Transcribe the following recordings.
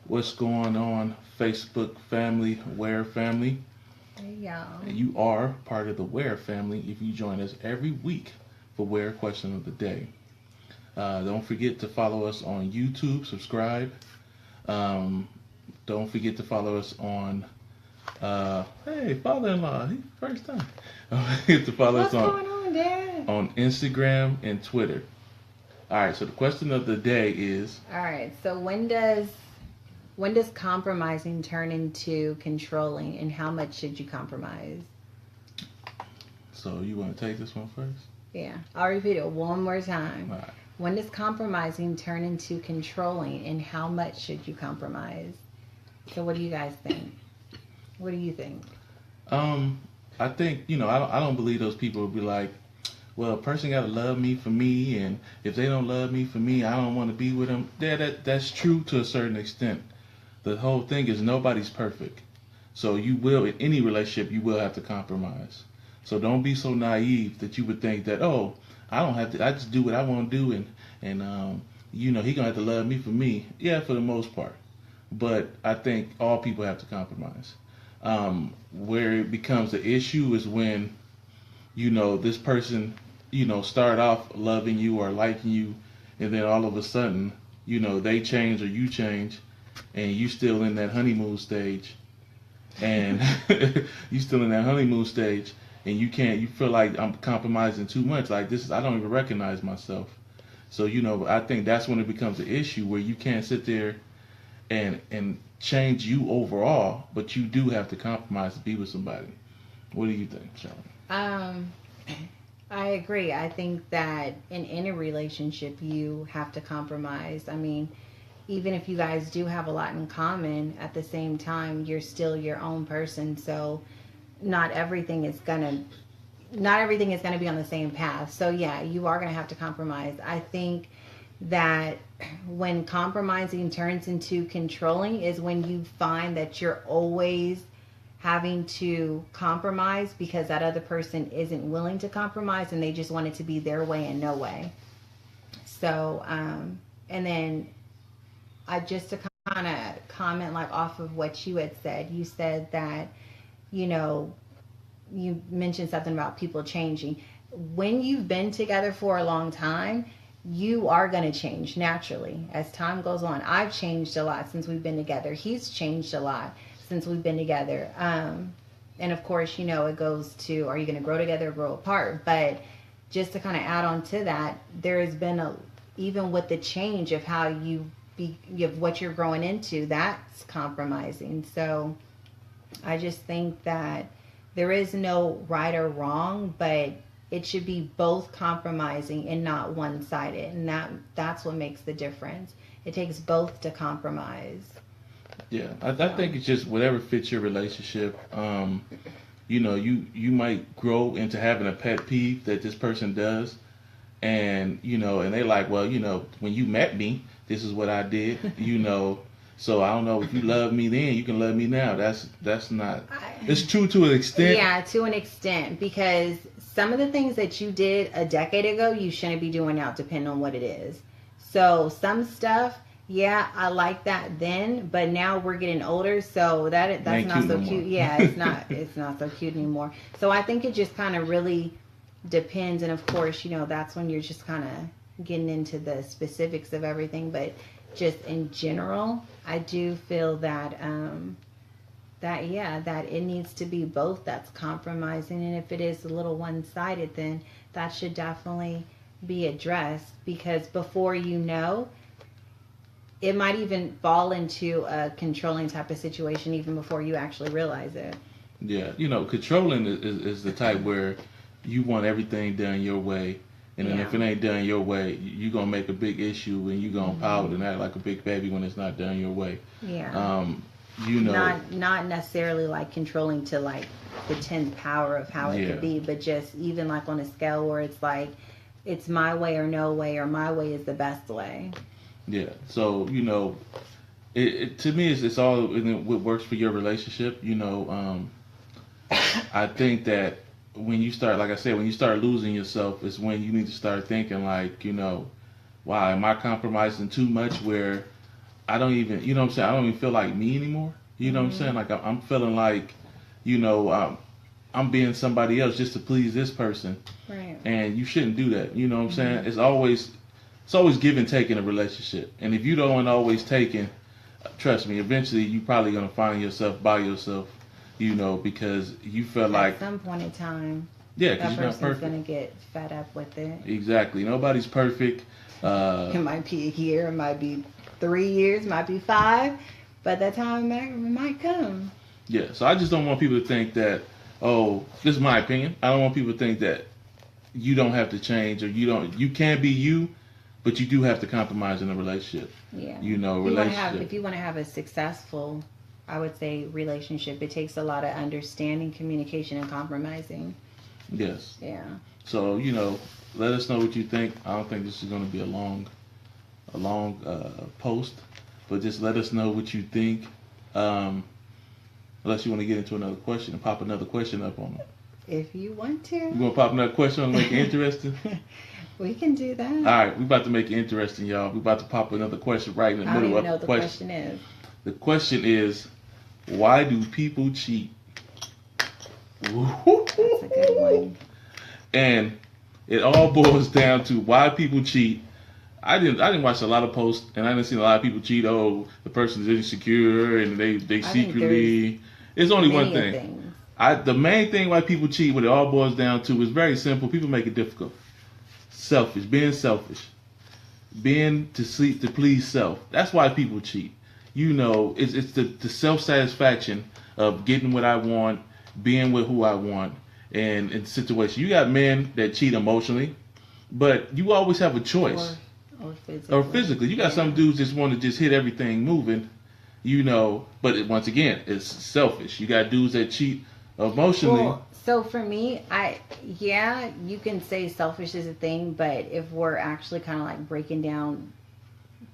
What's going on, Facebook family, Ware family? Hey y'all. You are part of the Ware family if you join us every week for Ware Question of the Day. Don't forget to follow us on YouTube, subscribe. Um, don't forget to follow us on, hey, father-in-law, first time. Don't forget to follow us What's going on, Dad? on Instagram and Twitter. All right, so the question of the day is, All right. So when does compromising turn into controlling, and how much should you compromise? so you want to take this one first? Yeah. I'll repeat it one more time. All right. When does compromising turn into controlling, and how much should you compromise? So what do you guys think? What do you think? Um, I think I don't believe those people will be like, well, a person got to love me for me, and if they don't love me for me, I don't want to be with them. Yeah, that's true to a certain extent. The whole thing is nobody's perfect, so you will in any relationship you will have to compromise. So don't be so naive that you would think that, oh, I don't have to. I just do what I want to do, and he gonna have to love me for me. Yeah, for the most part, but I think all people have to compromise. Where it becomes an issue is when this person, start off loving you or liking you, and then all of a sudden, they change or you change, and you still in that honeymoon stage, and you still in that honeymoon stage, and you feel like I'm compromising too much. Like I don't even recognize myself. So, I think that's when it becomes an issue where you can't sit there and change you overall, but you do have to compromise to be with somebody. What do you think, Charlie? Um, I agree. I think that in any relationship, you have to compromise. I mean, even if you guys do have a lot in common, at the same time, you're still your own person. So not everything is gonna not everything is gonna be on the same path. So yeah, you are gonna have to compromise. I think that when compromising turns into controlling is when you find that you're always having to compromise because that other person isn't willing to compromise and they just want it to be their way and no way. So, and then I just to kind of comment like off of what you had said, you said that, you know, you mentioned something about people changing. When you've been together for a long time, you are going to change naturally as time goes on. I've changed a lot since we've been together. He's changed a lot since we've been together. And of course, you know, it goes to, are you going to grow together or grow apart? But just to kind of add on to that, there has been even with the change of how of what you're growing into, that's compromising. So I just think that there is no right or wrong, but it should be both compromising and not one-sided, and that's what makes the difference. It takes both to compromise. Yeah, I think it's just whatever fits your relationship. You might grow into having a pet peeve that this person does, and they like, well, when you met me, this is what I did, So I don't know if you love me then, you can love me now. That's not. It's true to an extent. Yeah, to an extent, because some of the things that you did a decade ago, you shouldn't be doing now, depending on what it is. So some stuff, yeah, I like that then, but now we're getting older, so that's not so cute. Yeah, it's not so cute anymore. So I think it just kind of really depends, and of course, that's when you're just kind of getting into the specifics of everything, but just in general, I do feel that that it needs to be both. That's compromising, and if it is a little one-sided, then that should definitely be addressed, because before you know, it might even fall into a controlling type of situation even before you actually realize it. Yeah, controlling is the type where you want everything done your way, and then if it ain't done your way, you're going to make a big issue, and you're going to pout and act like a big baby when it's not done your way. Yeah. Not necessarily like controlling to like the 10th power of how it could be, but just even like on a scale where it's like, it's my way or no way, or my way is the best way. Yeah. So, to me, it's all what works for your relationship. I think that when you start, like I said, when you start losing yourself, is when you need to start thinking like, wow, am I compromising too much where I don't even, you know what I'm saying? I don't even feel like me anymore. You know what I'm saying? Like I'm feeling like, you know, I'm being somebody else just to please this person, Right. and you shouldn't do that. You know what I'm saying? It's always give and take in a relationship, and if you don't always taking, trust me, eventually you probably gonna find yourself by yourself. You know, because you feel like At some point in time, yeah, because that you're not person's perfect. gonna get fed up with it. Exactly. Nobody's perfect. It might be a year, it might be 3 years, might be 5, but that time it might come. Yeah. So I just don't want people to think that, oh, this is my opinion. I don't want people to think that you don't have to change or you can't be you, but you do have to compromise in a relationship. Yeah. You know, If you want to have a successful, I would say, relationship, it takes a lot of understanding, communication, and compromising. Yes. Yeah. So, you know, let us know what you think. I don't think this is going to be a long post, but just let us know what you think. Unless you want to get into another question and pop another question up on them. If you want to. You want to pop another question on to make it interesting? We can do that. All right, we about to make it interesting, y'all. We about to pop another question right in the I don't middle even of know the what the question. question is. The question is, why do people cheat? That's a good one. And it all boils down to why people cheat. I didn't watch a lot of posts, and I didn't see a lot of people cheat. Oh, the person's insecure, and they secretly. It's only one Many thing. things. The main thing why people cheat, what it all boils down to, is very simple. People make it difficult. Selfish, being to please self. That's why people cheat. You know, it's the self satisfaction of getting what I want, being with who I want, and in situations. You got men that cheat emotionally, but you always have a choice. Or Physically. You got some dudes just want to just hit everything moving, you know, but once again, it's selfish. You got dudes that cheat emotionally. Well, so for me, you can say selfish is a thing, but if we're actually kind of like breaking down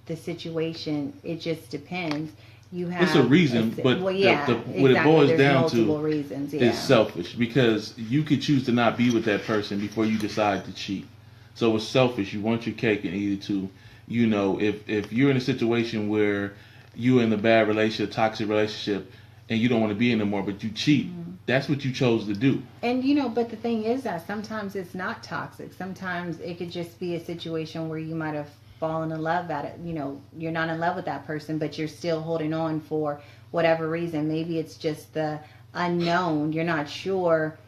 the situation, it just depends. You have It's a reason, but what it boils There's down multiple to reasons, is selfish, because you could choose to not be with that person before you decide to cheat. So it's selfish. You want your cake and eat it too. You know, if you're in a situation where you're in a bad relationship, toxic relationship, and you don't want to be in anymore, but you cheat, that's what you chose to do. And you know, but the thing is that sometimes it's not toxic. Sometimes it could just be a situation where you might have fallen in love at it. You know, you're not in love with that person, but you're still holding on for whatever reason. Maybe it's just the unknown. You're not sure,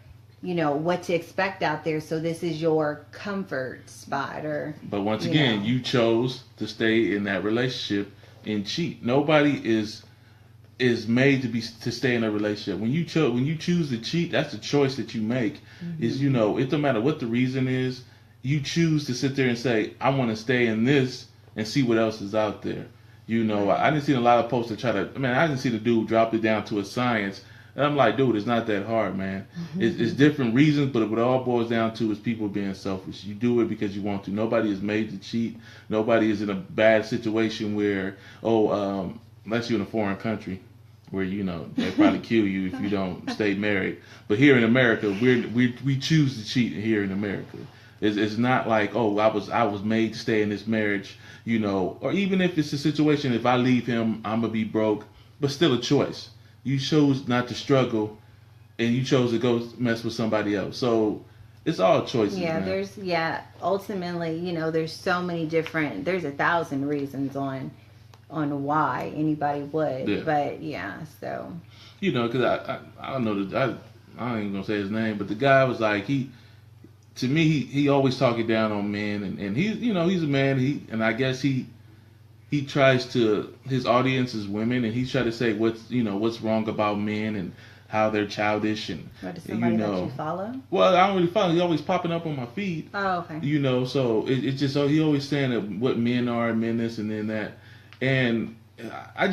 you know, what to expect out there. So this is your comfort spot, or. But once again, you chose to stay in that relationship and cheat. Nobody is made to stay in a relationship. When you choose to cheat, that's a choice that you make. Is, you know, it don't matter what the reason is. You choose to sit there and say, I want to stay in this and see what else is out there. You know, I didn't see a lot of posts that I didn't see the dude drop it down to a science. And I'm like, dude, it's not that hard, man. It's different reasons, but what it all boils down to is people being selfish. You do it because you want to. Nobody is made to cheat. Nobody is in a bad situation where, unless you're in a foreign country, where, you know, they probably kill you if you don't stay married. But here in America, we choose to cheat here in America. It's not like, oh, I was made to stay in this marriage, you know, or even if it's a situation, if I leave him, I'm going to be broke, but still a choice. You chose not to struggle, and you chose to go mess with somebody else. So it's all choices. Yeah, man. ultimately, you know, there's 1,000 reasons on why anybody would. Yeah. But so. You know, because I don't know, I ain't even going to say his name, but the guy was like, to me, he always talking down on men, and he's, you know, he's a man, and I guess he tries to, his audience is women, and he's trying to say what's wrong about men and how they're childish, and What, does somebody that you follow? Well, I don't really follow. He's always popping up on my feed. Oh, okay. You know, so it's just, he always saying that what men are, men this and then that, and I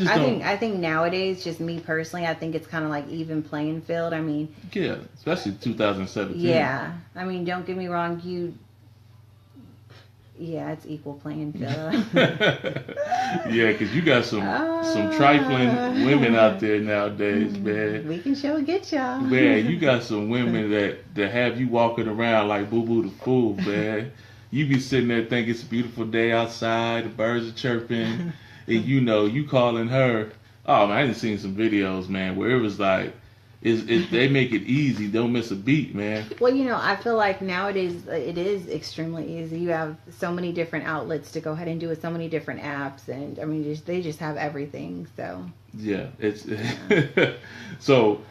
think nowadays, just me personally, I think it's kind of like even playing field. I mean, yeah, especially 2017. Yeah, I mean, don't get me wrong, it's equal playing field. Yeah, because you got some trifling women out there nowadays, man. We can show and get y'all. Man, you got some women that have you walking around like Boo Boo the Fool, man. You be sitting there thinking it's a beautiful day outside, the birds are chirping. and you calling her. Oh man, I done seen some videos, man, where it was like, they make it easy. Don't miss a beat, man. Well, I feel like nowadays it is extremely easy. You have so many different outlets to go ahead and do it, so many different apps, and I mean, they just have everything. So yeah, it's so.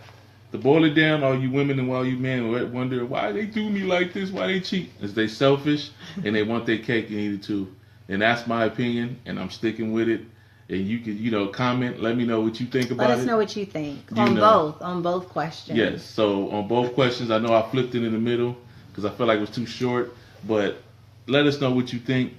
To boil it down, all you women and all you men wonder why they do me like this, why they cheat. Is they selfish and they want their cake and eat it too. And that's my opinion, and I'm sticking with it. And you can, comment, let me know what you think about it. Let us know what you think on both questions. Yes, so on both questions, I know I flipped it in the middle because I felt like it was too short. But let us know what you think.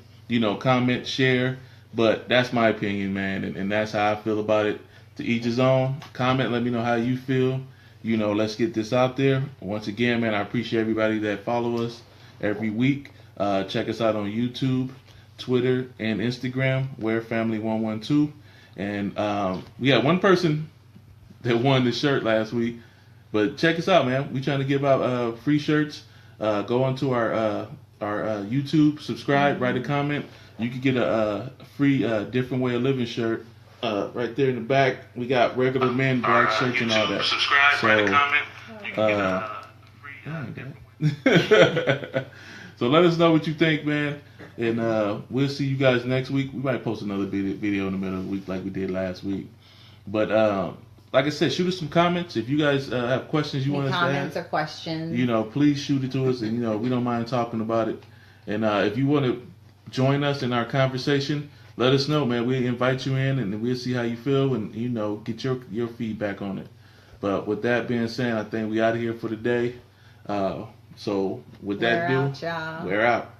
Comment, share. But that's my opinion, man, and that's how I feel about it. To each his own. Comment, let me know how you feel. Let's get this out there. Once again, man, I appreciate everybody that follow us every week. Check us out on YouTube, Twitter, and Instagram, Wear Family 112. And we had one person that won the shirt last week. But check us out, man. We trying to give out free shirts. Go onto our YouTube, subscribe, write a comment. You can get a free Different Way of Living shirt. Right there in the back, we got regular men, black shirts, and all that. Subscribe, write a comment. So let us know what you think, man. And we'll see you guys next week. We might post another video in the middle of the week like we did last week. But like I said, shoot us some comments. If you guys have questions you want us to ask. Comments or questions. Please shoot it to us. And, we don't mind talking about it. And if you want to join us in our conversation, let us know, man. We'll invite you in, and we'll see how you feel, and get your feedback on it. But with that being said, I think we out of here for the day. So with that, we're out. We're out.